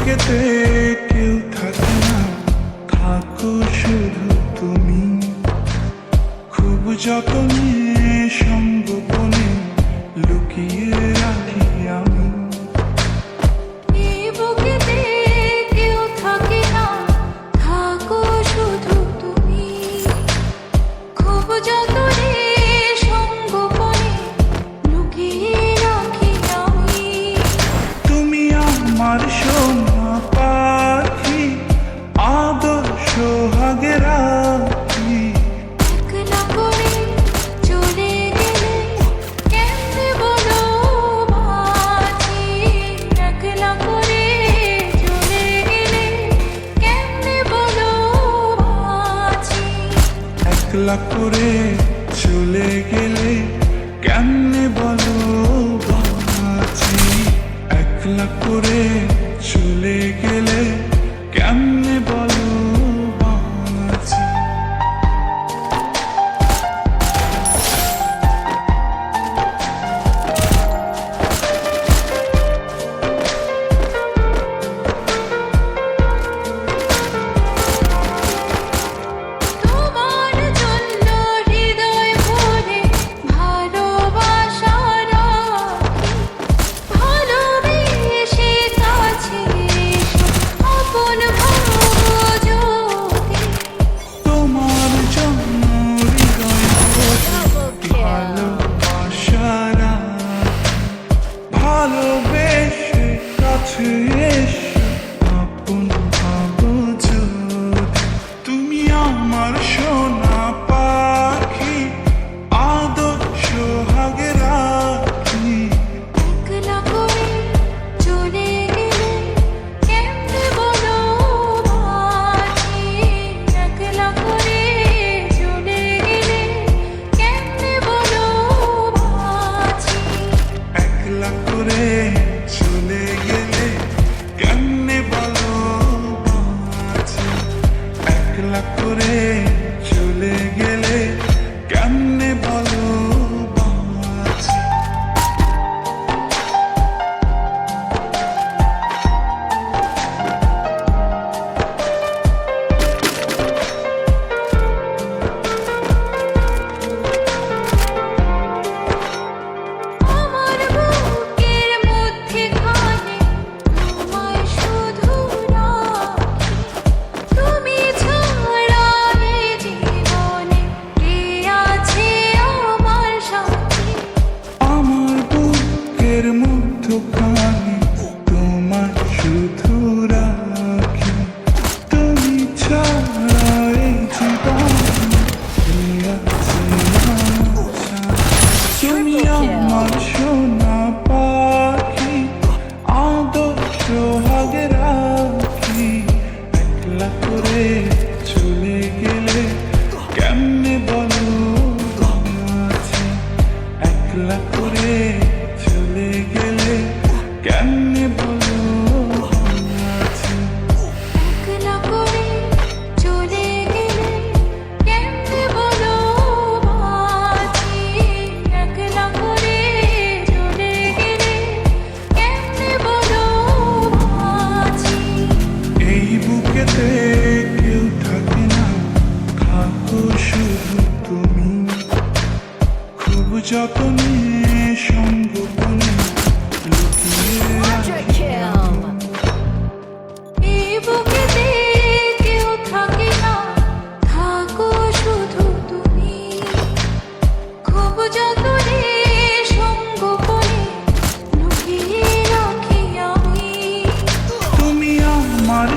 বুকেতে কেউ থাকে না, থাকো শুধু তুমি। খুব যতনে সঙ্গোপনে লুকিয়ে রাখি আমি। আমার সোনা পাখি, আদর সোহাগে রাখি। একলা করে চলে গেলে কেমনে বলো বাঁচি। একলা করে চলে গেলে কেমনে বলো বাঁচি। একলা করে চলে গেলে কেমনে বলো বাঁচি। একলা করে চলে গেলে কেমনে বলো বাঁচি। তোমার জন্য হৃদয় ভরে ভালোবাসা রাখি। ভালোবেসে কাছে এসো আপন ভাবো যদি। তোমার জন্য হৃদয় ভরে ভালোবাসা রাখি। ভালোবেসে কাছে এসো আপন ভাবো যদি। তুমি আমার সোনা পাখি, আদর সোহাগে রাখি। একলা করে চলে গেলে কেমনে বলো বাঁচি। একলা করে চলে গেলে কেমনে বলো বাঁচি। একলা করে চলে গেলে কেমনে বলো বাঁচি। একলা করে চলে গেলে কেমনে বলো বাঁচি। আমার বুকের মধ্যে খানে তোমায় শুধু রাখি। তুমি ছাড়া এই জীবনে কে আছে আমার সাথী। আমার বুকের মধ্যখানে তোমার শুধু রাখি। তুমি ছাড়া এই জীবনে কে আছে আমার সাথী। তুমি আমার সোনা পাখি, আদর সোহাগে রাখি। একলা করে চলে গেলে কেমনে বলো বাঁচি। একলা করে চলে গেলে কেমনে বলো বাঁচি। একলা করে চলে গেলে কেমনে বলো বাঁচি। একলা করে চলে গেলে কেমনে বলো বাঁচি। এই বুকেতে কেউ থাকে না, থাকো শুধু তুমি। খুব যতনে সঙ্গোপনে লুকিয়ে রাখি আমি। এই বুকেতে কেউ থাকে না, থাকো শুধু তুমি। খুব যতনে সঙ্গোপনে লুকিয়ে রাখি আমি। তুমি আমার